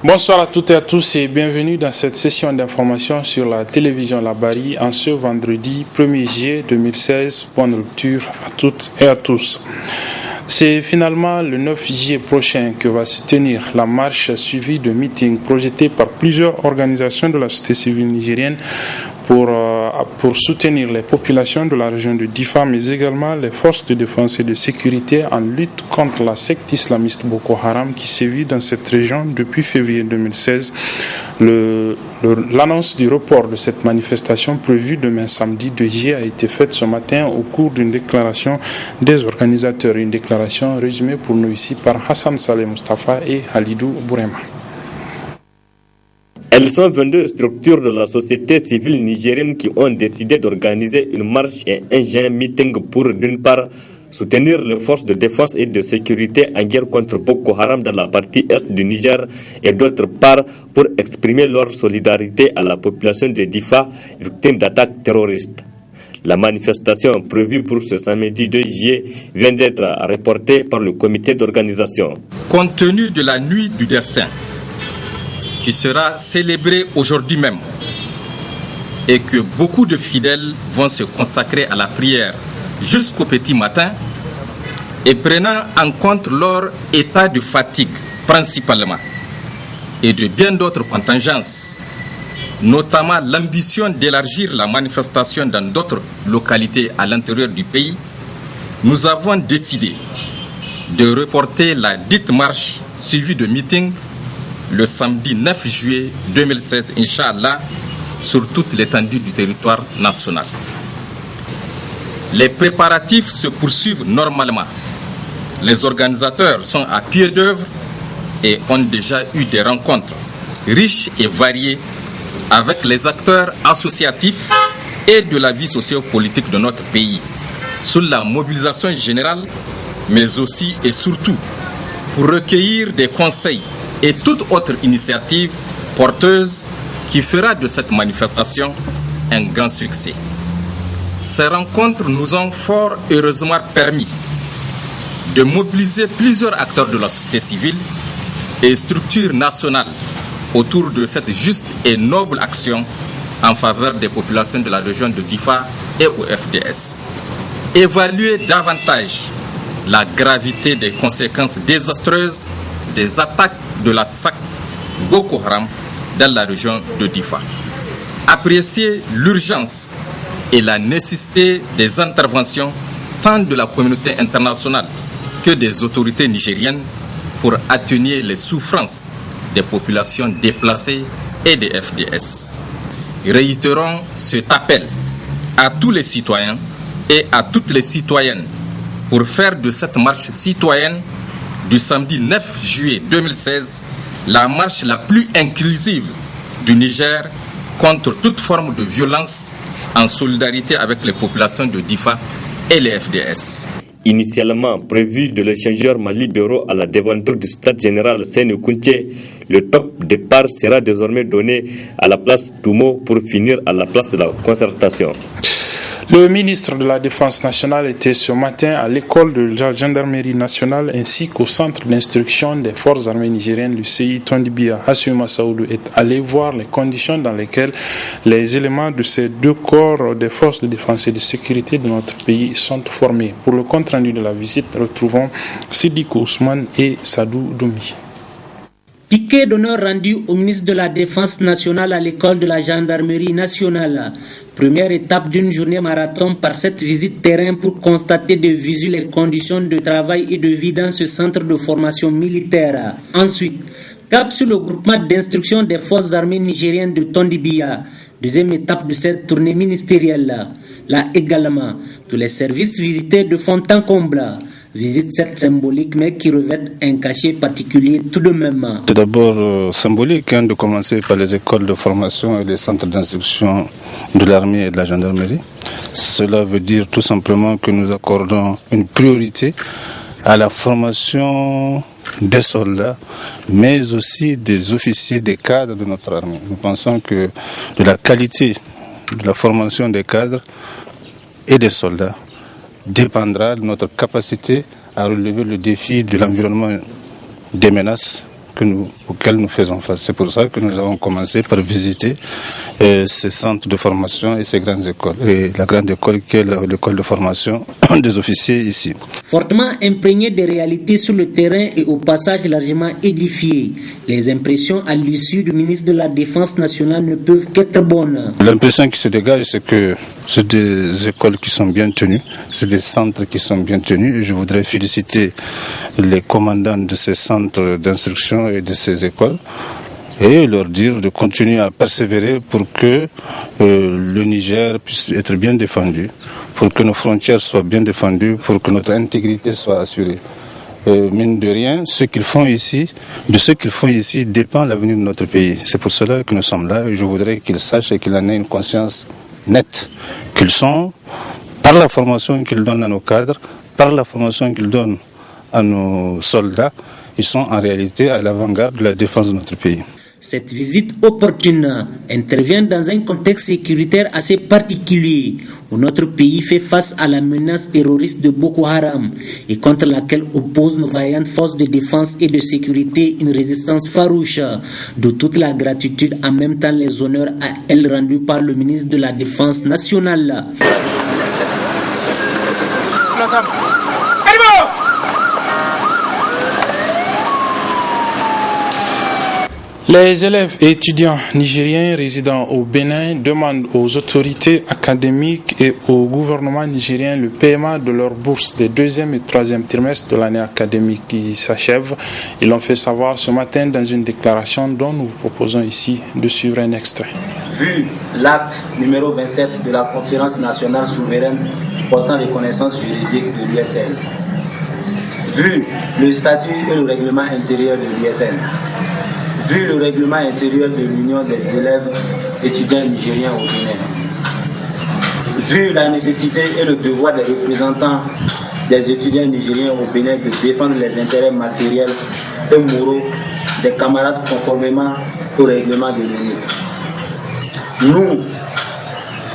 Bonsoir à toutes et à tous et bienvenue dans cette session d'information sur la télévision Labari en ce vendredi 1er juillet 2016. Bonne rupture à toutes et à tous. C'est finalement le 9 juillet prochain que va se tenir la marche suivie de meetings projetés par plusieurs organisations de la société civile nigérienne pour soutenir les populations de la région de Difa, mais également les forces de défense et de sécurité en lutte contre la secte islamiste Boko Haram qui sévit dans cette région depuis février 2016. L'annonce du report de cette manifestation prévue demain samedi 2 juillet a été faite ce matin au cours d'une déclaration des organisateurs. Une déclaration résumée pour nous ici par Hassan Saleh Mustafa et Halidou Bourema. Elles sont 22 structures de la société civile nigérienne qui ont décidé d'organiser une marche et un géant meeting pour, d'une part, soutenir les forces de défense et de sécurité en guerre contre Boko Haram dans la partie est du Niger et d'autre part, pour exprimer leur solidarité à la population de Difa, victime d'attaques terroristes. La manifestation prévue pour ce samedi 2 juillet vient d'être reportée par le comité d'organisation. Compte tenu de la nuit du destin, qui sera célébré aujourd'hui même et que beaucoup de fidèles vont se consacrer à la prière jusqu'au petit matin et prenant en compte leur état de fatigue principalement et de bien d'autres contingences, notamment l'ambition d'élargir la manifestation dans d'autres localités à l'intérieur du pays, nous avons décidé de reporter la dite marche suivie de meetings le samedi 9 juillet 2016, Inch'Allah, sur toute l'étendue du territoire national. Les préparatifs se poursuivent normalement. Les organisateurs sont à pied d'œuvre et ont déjà eu des rencontres riches et variées avec les acteurs associatifs et de la vie sociopolitique de notre pays, sous la mobilisation générale, mais aussi et surtout pour recueillir des conseils et toute autre initiative porteuse qui fera de cette manifestation un grand succès. Ces rencontres nous ont fort heureusement permis de mobiliser plusieurs acteurs de la société civile et structures nationales autour de cette juste et noble action en faveur des populations de la région de Difa et au FDS. Évaluer davantage la gravité des conséquences désastreuses des attaques de la secte Boko Haram dans la région de Difa. Apprécier l'urgence et la nécessité des interventions tant de la communauté internationale que des autorités nigériennes pour atténuer les souffrances des populations déplacées et des FDS. Réitérons cet appel à tous les citoyens et à toutes les citoyennes pour faire de cette marche citoyenne du samedi 9 juillet 2016 la marche la plus inclusive du Niger contre toute forme de violence en solidarité avec les populations de Difa et les FDS. Initialement prévu de l'échangeur Mali-Béro à la devanture du stade général Séné-Kounché, le top départ sera désormais donné à la place Toumo pour finir à la place de la concertation. Le ministre de la Défense nationale était ce matin à l'école de la gendarmerie nationale ainsi qu'au centre d'instruction des forces armées nigériennes, le CI Tondibia. Hassouma Saoudou est allé voir les conditions dans lesquelles les éléments de ces deux corps des forces de défense et de sécurité de notre pays sont formés. Pour le compte rendu de la visite, retrouvons Sidikou Ousmane et Sadou Doumi. Piquet d'honneur rendu au ministre de la Défense nationale à l'école de la gendarmerie nationale. Première étape d'une journée marathon par cette visite terrain pour constater de visu les conditions de travail et de vie dans ce centre de formation militaire. Ensuite, cap sur le groupement d'instruction des forces armées nigériennes de Tondibia. Deuxième étape de cette tournée ministérielle. Là également, tous les services visités de fond en comble. Visite certes symbolique, mais qui revêt un cachet particulier tout de même. C'est d'abord symbolique de commencer par les écoles de formation et les centres d'instruction de l'armée et de la gendarmerie. Cela veut dire tout simplement que nous accordons une priorité à la formation des soldats, mais aussi des officiers, des cadres de notre armée. Nous pensons que de la qualité de la formation des cadres et des soldats dépendra de notre capacité à relever le défi de l'environnement des menaces que nous auxquels nous faisons face. C'est pour ça que nous avons commencé par visiter ces centres de formation et ces grandes écoles. Et la grande école qui est l'école de formation des officiers ici. Fortement imprégné des réalités sur le terrain et au passage largement édifié, les impressions à l'issue du ministre de la Défense nationale ne peuvent qu'être bonnes. L'impression qui se dégage, c'est que c'est des écoles qui sont bien tenues, c'est des centres qui sont bien tenus. Et je voudrais féliciter les commandants de ces centres d'instruction et de ces écoles et leur dire de continuer à persévérer pour que le Niger puisse être bien défendu, pour que nos frontières soient bien défendues, pour que notre intégrité soit assurée. Mine de rien, de ce qu'ils font ici dépend l'avenir de notre pays. C'est pour cela que nous sommes là et je voudrais qu'ils sachent et qu'ils en aient une conscience nette qu'ils sont, par la formation qu'ils donnent à nos cadres, par la formation qu'ils donnent à nos soldats, ils sont en réalité à l'avant-garde de la défense de notre pays. Cette visite opportune intervient dans un contexte sécuritaire assez particulier où notre pays fait face à la menace terroriste de Boko Haram et contre laquelle opposent nos vaillantes forces de défense et de sécurité une résistance farouche. De toute la gratitude, en même temps les honneurs à elle rendus par le ministre de la Défense nationale. Les élèves et étudiants nigériens résidant au Bénin demandent aux autorités académiques et au gouvernement nigérien le paiement de leurs bourses des 2e et 3e trimestres de l'année académique qui s'achève. Ils l'ont fait savoir ce matin dans une déclaration dont nous vous proposons ici de suivre un extrait. Vu l'acte numéro 27 de la Conférence nationale souveraine portant les connaissances juridiques de l'USN, vu le statut et le règlement intérieur de l'USN, vu le règlement intérieur de l'Union des élèves étudiants nigériens au Bénin, vu la nécessité et le devoir des représentants des étudiants nigériens au Bénin de défendre les intérêts matériels et moraux des camarades conformément au règlement de l'UNI, nous,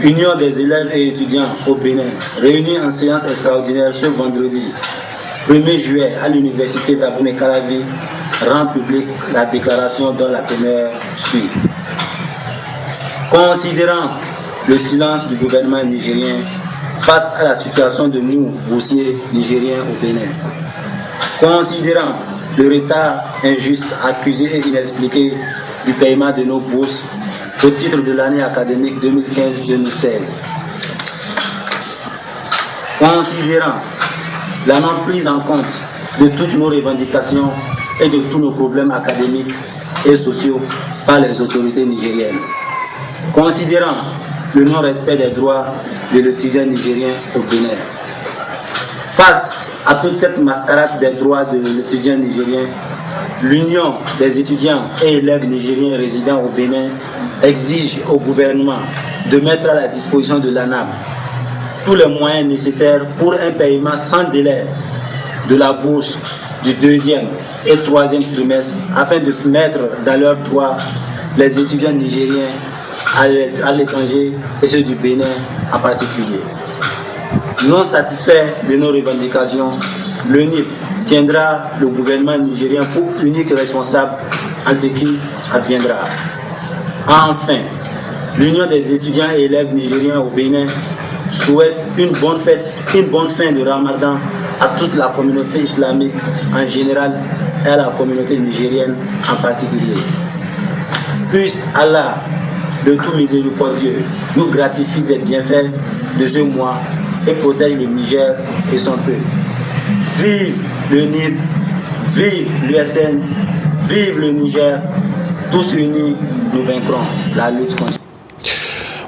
Union des élèves et étudiants au Bénin, réunis en séance extraordinaire ce vendredi 1er juillet à l'université d'Abomey-Calavi, rend publique la déclaration dont la première suit. Considérant le silence du gouvernement nigérien face à la situation de nous, boursiers nigériens au Bénin, considérant le retard injuste, accusé et inexpliqué du paiement de nos bourses au titre de l'année académique 2015-2016, considérant la non prise en compte de toutes nos revendications et de tous nos problèmes académiques et sociaux par les autorités nigériennes, considérant le non-respect des droits de l'étudiant nigérien au Bénin. Face à toute cette mascarade des droits de l'étudiant nigérien, l'Union des étudiants et élèves nigériens résidant au Bénin exige au gouvernement de mettre à la disposition de l'ANAM tous les moyens nécessaires pour un paiement sans délai de la bourse du 2e et 3e trimestre afin de mettre dans leurs droits les étudiants nigériens à l'étranger et ceux du Bénin en particulier. Non satisfait de nos revendications, l'UNIP tiendra le gouvernement nigérien pour unique responsable en ce qui adviendra. Enfin, l'Union des étudiants et élèves nigériens au Bénin souhaite une bonne fin de Ramadan à toute la communauté islamique en général et à la communauté nigérienne en particulier. Puisse Allah, le tout miséricordieux, nous gratifie des bienfaits de ce mois et protège le Niger et son peuple. Vive le NIP, vive l'USN, vive le Niger, tous unis nous vaincrons la lutte contre.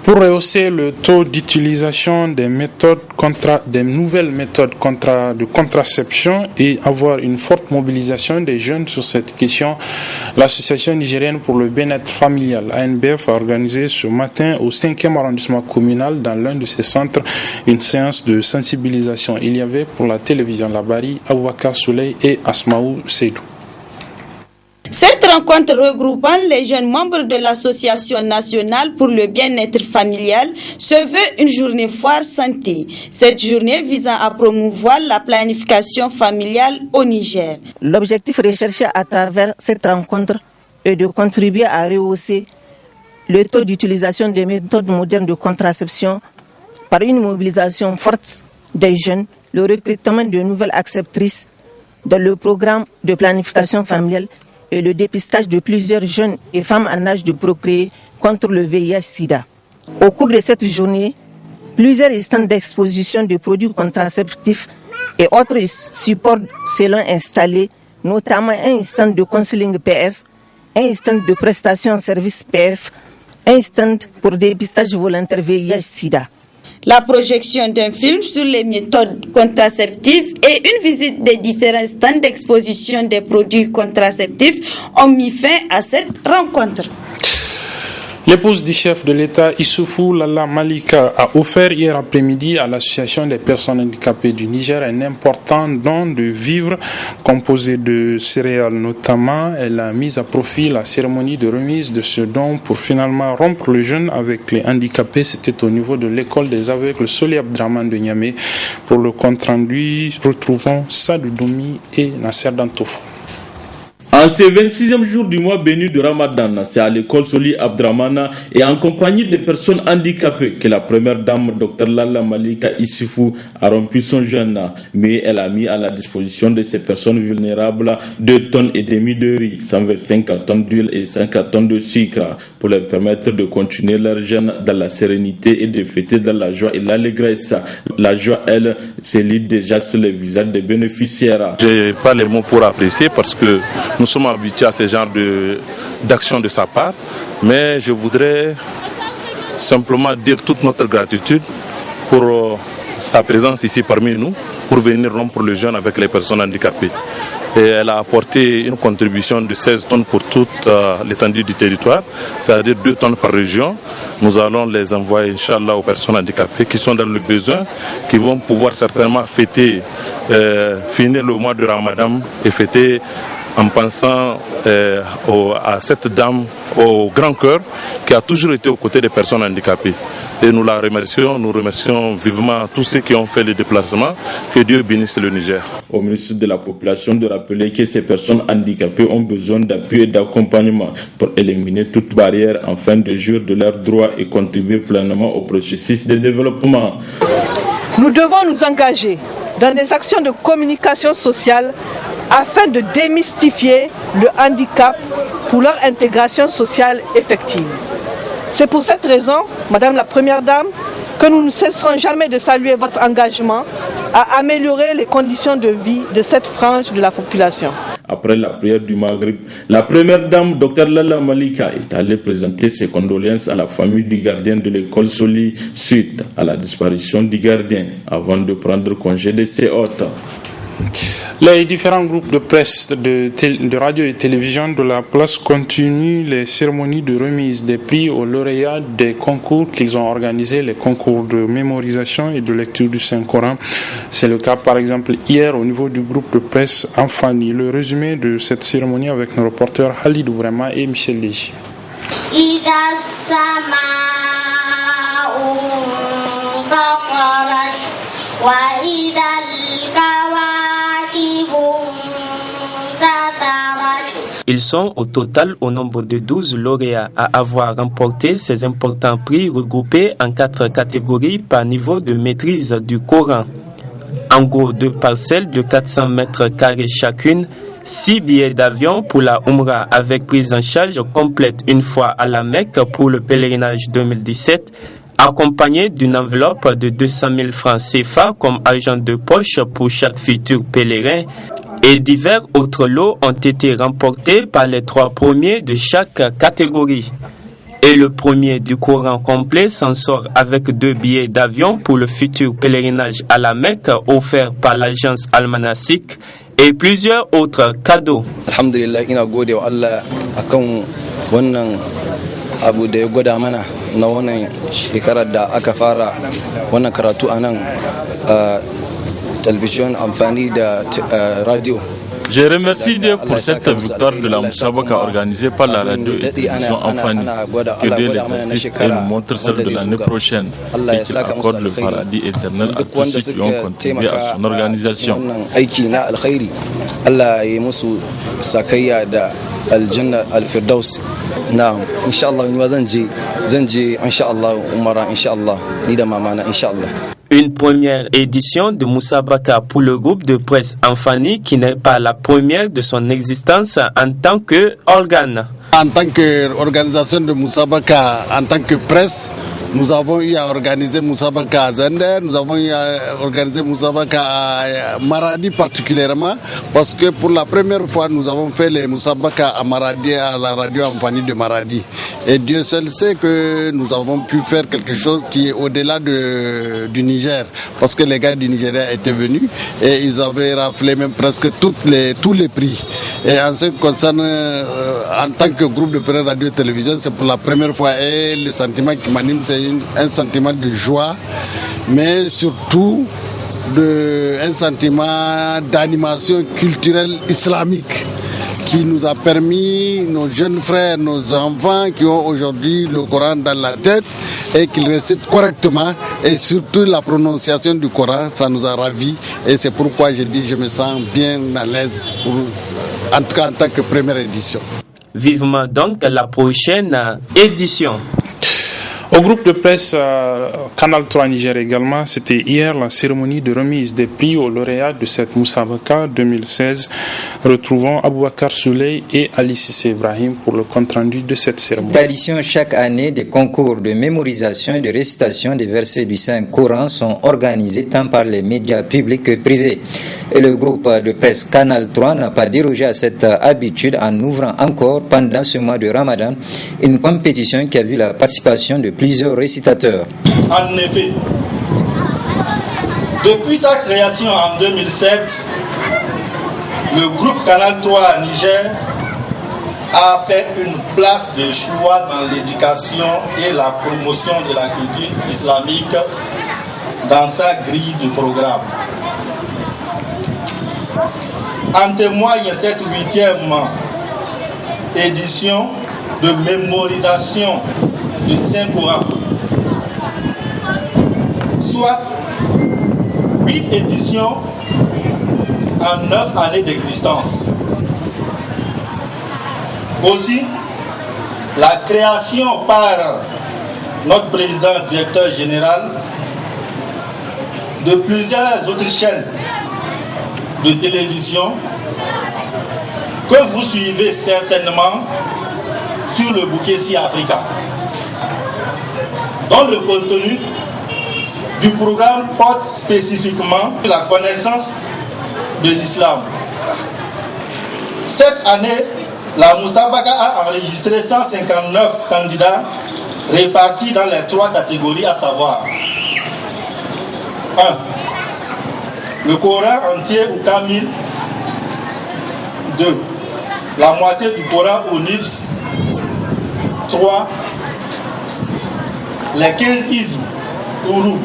Pour rehausser le taux d'utilisation des nouvelles méthodes de contraception et avoir une forte mobilisation des jeunes sur cette question, l'Association nigérienne pour le bien-être familial, ANBF, a organisé ce matin au 5e arrondissement communal, dans l'un de ses centres, une séance de sensibilisation. Il y avait pour la télévision La Bari, Aboubakar Souley et Asmaou Seydou. Cette rencontre regroupant les jeunes membres de l'Association nationale pour le bien-être familial se veut une journée foire santé. Cette journée visant à promouvoir la planification familiale au Niger. L'objectif recherché à travers cette rencontre est de contribuer à rehausser le taux d'utilisation des méthodes modernes de contraception par une mobilisation forte des jeunes, le recrutement de nouvelles acceptrices dans le programme de planification familiale et le dépistage de plusieurs jeunes et femmes en âge de procréer contre le VIH-Sida. Au cours de cette journée, plusieurs stands d'exposition de produits contraceptifs et autres supports seront installés, notamment un stand de counseling PF, un stand de prestation service PF, un stand pour dépistage volontaire VIH-Sida. La projection d'un film sur les méthodes contraceptives et une visite des différents stands d'exposition des produits contraceptifs ont mis fin à cette rencontre. L'épouse du chef de l'État, Issoufou Lalla Malika, a offert hier après-midi à l'Association des personnes handicapées du Niger un important don de vivres composé de céréales notamment. Elle a mis à profit la cérémonie de remise de ce don pour finalement rompre le jeûne avec les handicapés. C'était au niveau de l'école des aveugles Soli Abdraman de Niamey. Pour le compte-rendu, retrouvons Sadou Doumi et Nasser Dantoufou. En ce 26e jour du mois béni de Ramadan, c'est à l'école Soli Abdramana et en compagnie des personnes handicapées que la première dame, Dr Lalla Malika Issoufou, a rompu son jeûne. Mais elle a mis à la disposition de ces personnes vulnérables 2,5 tonnes de riz, 125 cartons d'huile et 5 cartons de sucre pour leur permettre de continuer leur jeûne dans la sérénité et de fêter dans la joie et l'allégresse. La joie, elle, se lit déjà sur les visages des bénéficiaires. Je n'ai pas les mots pour apprécier parce que nous sommes habitués à ce genre d'action de sa part, mais je voudrais simplement dire toute notre gratitude pour sa présence ici parmi nous, pour venir rompre le jeûne avec les personnes handicapées. Et elle a apporté une contribution de 16 tonnes pour toute l'étendue du territoire, c'est-à-dire 2 tonnes par région. Nous allons les envoyer, Inch'Allah, aux personnes handicapées qui sont dans le besoin, qui vont pouvoir certainement fêter, finir le mois de Ramadan et fêter en pensant à cette dame au grand cœur qui a toujours été aux côtés des personnes handicapées. Et nous la remercions, nous remercions vivement tous ceux qui ont fait le déplacement. Que Dieu bénisse le Niger. Au ministre de la Population de rappeler que ces personnes handicapées ont besoin d'appui et d'accompagnement pour éliminer toute barrière afin de jouir de leurs droits et contribuer pleinement au processus de développement. Nous devons nous engager dans des actions de communication sociale afin de démystifier le handicap pour leur intégration sociale effective. C'est pour cette raison, Madame la Première Dame, que nous ne cesserons jamais de saluer votre engagement à améliorer les conditions de vie de cette frange de la population. Après la prière du Maghrib, la Première Dame, Dr Lalla Malika, est allée présenter ses condoléances à la famille du gardien de l'école Soli suite à la disparition du gardien, avant de prendre congé de ses hôtes. Les différents groupes de presse, de radio et télévision de la place continuent les cérémonies de remise des prix aux lauréats des concours qu'ils ont organisés, les concours de mémorisation et de lecture du Saint-Coran. C'est le cas par exemple hier au niveau du groupe de presse Amfani. Le résumé de cette cérémonie avec nos reporters Halidou Vrema et Michel Légy. Ils sont au total au nombre de 12 lauréats à avoir remporté ces importants prix regroupés en 4 catégories par niveau de maîtrise du Coran. En gros, 2 parcelles de 400 mètres carrés chacune, 6 billets d'avion pour la Umrah avec prise en charge complète une fois à la Mecque pour le pèlerinage 2017, accompagné d'une enveloppe de 200 000 francs CFA comme argent de poche pour chaque futur pèlerin, et divers autres lots ont été remportés par les 3 premiers de chaque catégorie. Et le premier du Coran complet s'en sort avec 2 billets d'avion pour le futur pèlerinage à la Mecque offert par l'agence Al-Manasik et plusieurs autres cadeaux. Alhamdulillah, ina gode wa Allah akan wannan abu da ya gwada mana na wannan shekarar da aka fara wannan karatu a nan talabijin amfani da radio Je remercie Dieu pour cette victoire de la Moussabaka organisée par la radio et télévision Amfani. Que Dieu l'exercice et nous montre celle de l'année prochaine et qu'il accorde le paradis éternel à tous ceux qui ont contribué à son organisation. الجنة الفردوس نعم إن شاء الله زنجي إن شاء الله ومرة إن شاء الله نيدا معنا إن شاء الله. Une première édition de Moussabaka pour le groupe de presse Amfani qui n'est pas la première de son existence en tant qu'organe. En tant qu'organisation de Moussabaka, en tant que presse, nous avons eu à organiser Moussabaka à Zender, nous avons eu à organiser Moussabaka à Maradi particulièrement, parce que pour la première fois, nous avons fait les Moussabaka à Maradi, à la radio Amfani de Maradi. Et Dieu seul sait que nous avons pu faire quelque chose qui est au-delà du Niger, parce que les gars du Nigeria étaient venus et ils avaient raflé même presque tous les prix. Et en ce qui concerne, en tant que groupe de presse radio et télévision, c'est pour la première fois et le sentiment qui m'anime, c'est un sentiment de joie, mais surtout un sentiment d'animation culturelle islamique qui nous a permis, nos jeunes frères, nos enfants qui ont aujourd'hui le Coran dans la tête et qu'ils récitent correctement, et surtout la prononciation du Coran, ça nous a ravis, et c'est pourquoi je dis je me sens bien à l'aise, en tout cas en tant que première édition. Vivement donc la prochaine édition. Au groupe de presse Canal 3 Niger également, c'était hier la cérémonie de remise des prix aux lauréats de cette Moussabaka 2016. Retrouvons Aboubakar Souley et Ali Sissé Ibrahim pour le compte-rendu de cette cérémonie. Tradition chaque année, des concours de mémorisation et de récitation des versets du Saint-Coran sont organisés tant par les médias publics que privés. Et le groupe de presse Canal 3 n'a pas dérogé à cette habitude en ouvrant encore pendant ce mois de Ramadan une compétition qui a vu la participation de plusieurs récitateurs. En effet, depuis sa création en 2007, le groupe Canal 3 Niger a fait une place de choix dans l'éducation et la promotion de la culture islamique dans sa grille de programme. En témoigne cette 8e édition de mémorisation du Saint-Coran, soit 8 éditions en 9 années d'existence. Aussi, la création par notre président directeur général de plusieurs autres chaînes de télévision que vous suivez certainement sur le bouquet Si Africa, dont le contenu du programme porte spécifiquement la connaissance de l'islam. Cette année, la Moussabaka a enregistré 159 candidats répartis dans les 3 catégories, à savoir 1. Le Coran entier ou Kamil. 2. La moitié du Coran ou Nifs. 3. Les 15 ismes ou Roub.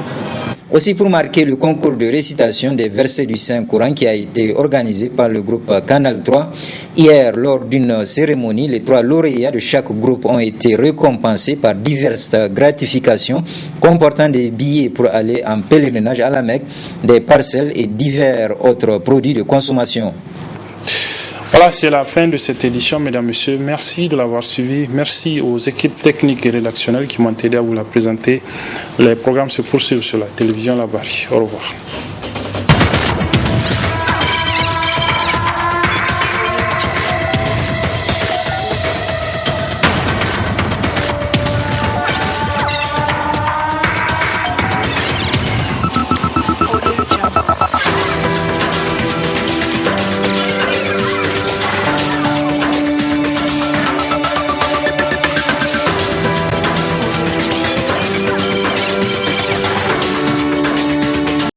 Aussi pour marquer le concours de récitation des versets du Saint-Coran qui a été organisé par le groupe Canal 3, hier lors d'une cérémonie, les 3 lauréats de chaque groupe ont été récompensés par diverses gratifications comportant des billets pour aller en pèlerinage à la Mecque, des parcelles et divers autres produits de consommation. Voilà, c'est la fin de cette édition, mesdames, messieurs. Merci de l'avoir suivi. Merci aux équipes techniques et rédactionnelles qui m'ont aidé à vous la présenter. Les programmes se poursuivent sur la télévision La Bari. Au revoir.